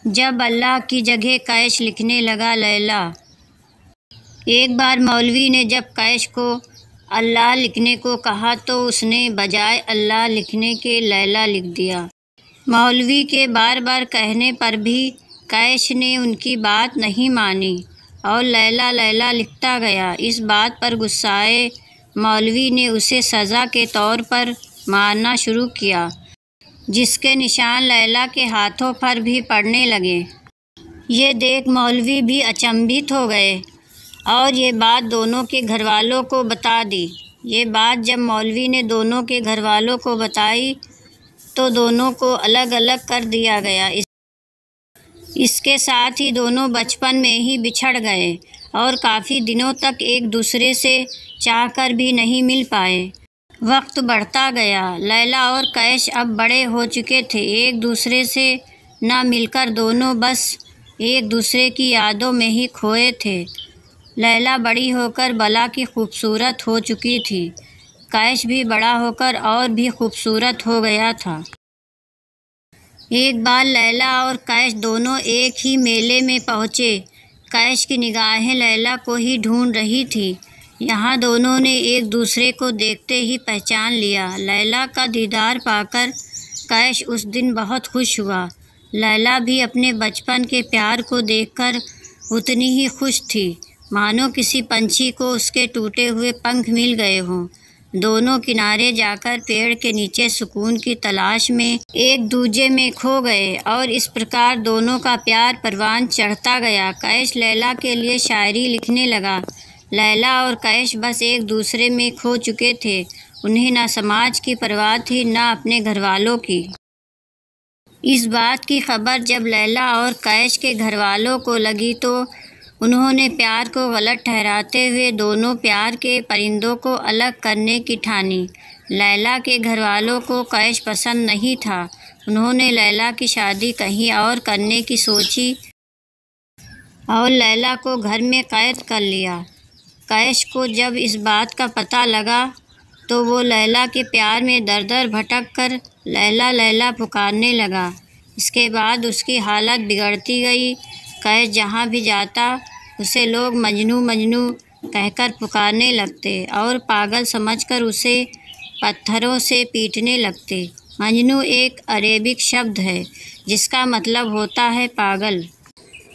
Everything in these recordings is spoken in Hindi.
जब अल्लाह की जगह कैश लिखने लगा लैला। एक बार मौलवी ने जब कैश को अल्लाह लिखने को कहा तो उसने बजाय अल्लाह लिखने के लैला लिख दिया। मौलवी के बार बार कहने पर भी कैश ने उनकी बात नहीं मानी और लैला लैला लिखता गया। इस बात पर गुस्साए मौलवी ने उसे सज़ा के तौर पर मारना शुरू किया, जिसके निशान लैला के हाथों पर भी पड़ने लगे। ये देख मौलवी भी अचंभित हो गए और ये बात दोनों के घरवालों को बता दी। ये बात जब मौलवी ने दोनों के घरवालों को बताई तो दोनों को अलग अलग कर दिया गया। इसके साथ ही दोनों बचपन में ही बिछड़ गए और काफ़ी दिनों तक एक दूसरे से चाहकर भी नहीं मिल पाए। वक्त बढ़ता गया। लैला और कैश अब बड़े हो चुके थे। एक दूसरे से न मिलकर दोनों बस एक दूसरे की यादों में ही खोए थे। लैला बड़ी होकर भला की खूबसूरत हो चुकी थी। कैश भी बड़ा होकर और भी खूबसूरत हो गया था। एक बार लैला और कैश दोनों एक ही मेले में पहुँचे। कैश की निगाहें लैला को ही ढूंढ रही थी। यहाँ दोनों ने एक दूसरे को देखते ही पहचान लिया। लैला का दीदार पाकर कैश उस दिन बहुत खुश हुआ। लैला भी अपने बचपन के प्यार को देखकर उतनी ही खुश थी, मानो किसी पंछी को उसके टूटे हुए पंख मिल गए हों। दोनों किनारे जाकर पेड़ के नीचे सुकून की तलाश में एक दूजे में खो गए और इस प्रकार दोनों का प्यार परवान चढ़ता गया। कैश लैला के लिए शायरी लिखने लगा। लैला और कैश बस एक दूसरे में खो चुके थे। उन्हें न समाज की परवाह थी न अपने घरवालों की। इस बात की खबर जब लैला और कैश के घरवालों को लगी तो उन्होंने प्यार को गलत ठहराते हुए दोनों प्यार के परिंदों को अलग करने की ठानी। लैला के घरवालों को कैश पसंद नहीं था। उन्होंने लैला की शादी कहीं और करने की सोची और लैला को घर में कैद कर लिया। कैश को जब इस बात का पता लगा तो वो लैला के प्यार में दर दर भटक कर लैला लैला पुकारने लगा। इसके बाद उसकी हालत बिगड़ती गई। कैश जहाँ भी जाता उसे लोग मजनू मजनू कहकर पुकारने लगते और पागल समझकर उसे पत्थरों से पीटने लगते। मजनू एक अरेबिक शब्द है जिसका मतलब होता है पागल।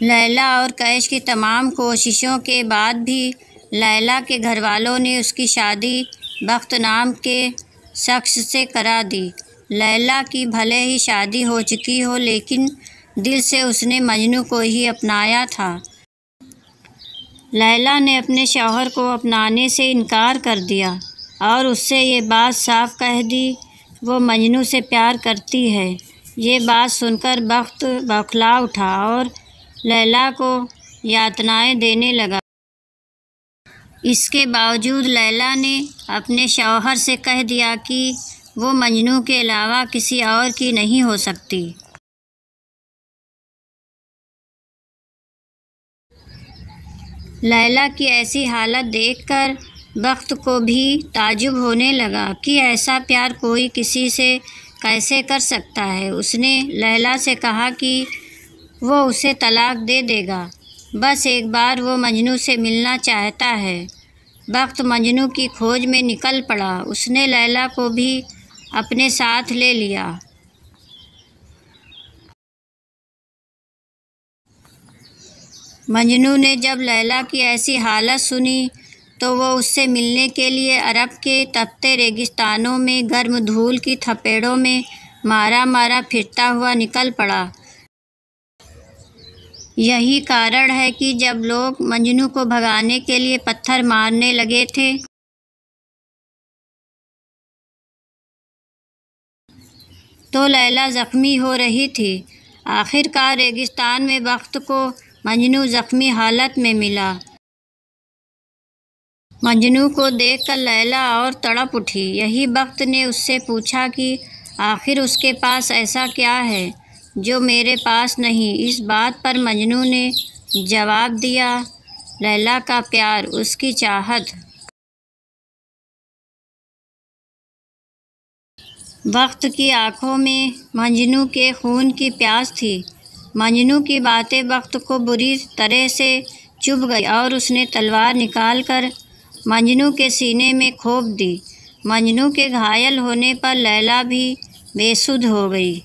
लैला और कैश की तमाम कोशिशों के बाद भी लैला के घरवालों ने उसकी शादी बख्त नाम के शख्स से करा दी। लैला की भले ही शादी हो चुकी हो लेकिन दिल से उसने मजनू को ही अपनाया था। लैला ने अपने शौहर को अपनाने से इनकार कर दिया और उससे ये बात साफ कह दी वो मजनू से प्यार करती है। ये बात सुनकर बख्त बौखला उठा और लैला को यातनाएं देने लगा। इसके बावजूद लैला ने अपने शौहर से कह दिया कि वो मजनू के अलावा किसी और की नहीं हो सकती। लैला की ऐसी हालत देखकर बख्त को भी ताजुब होने लगा कि ऐसा प्यार कोई किसी से कैसे कर सकता है। उसने लैला से कहा कि वो उसे तलाक दे देगा, बस एक बार वो मजनू से मिलना चाहता है। बख्त मजनू की खोज में निकल पड़ा। उसने लैला को भी अपने साथ ले लिया। मजनू ने जब लैला की ऐसी हालत सुनी तो वो उससे मिलने के लिए अरब के तपते रेगिस्तानों में गर्म धूल की थपेड़ों में मारा मारा फिरता हुआ निकल पड़ा। यही कारण है कि जब लोग मजनू को भगाने के लिए पत्थर मारने लगे थे तो लैला ज़ख्मी हो रही थी। आखिरकार रेगिस्तान में वक्त को मजनू ज़ख्मी हालत में मिला। मजनू को देखकर लैला और तड़प उठी। यही वक्त ने उससे पूछा कि आखिर उसके पास ऐसा क्या है जो मेरे पास नहीं। इस बात पर मजनू ने जवाब दिया, लैला का प्यार, उसकी चाहत। वक्त की आंखों में मजनू के खून की प्यास थी। मजनू की बातें वक्त को बुरी तरह से चुभ गई और उसने तलवार निकालकर मजनू के सीने में खोप दी। मजनू के घायल होने पर लैला भी बेसुध हो गई।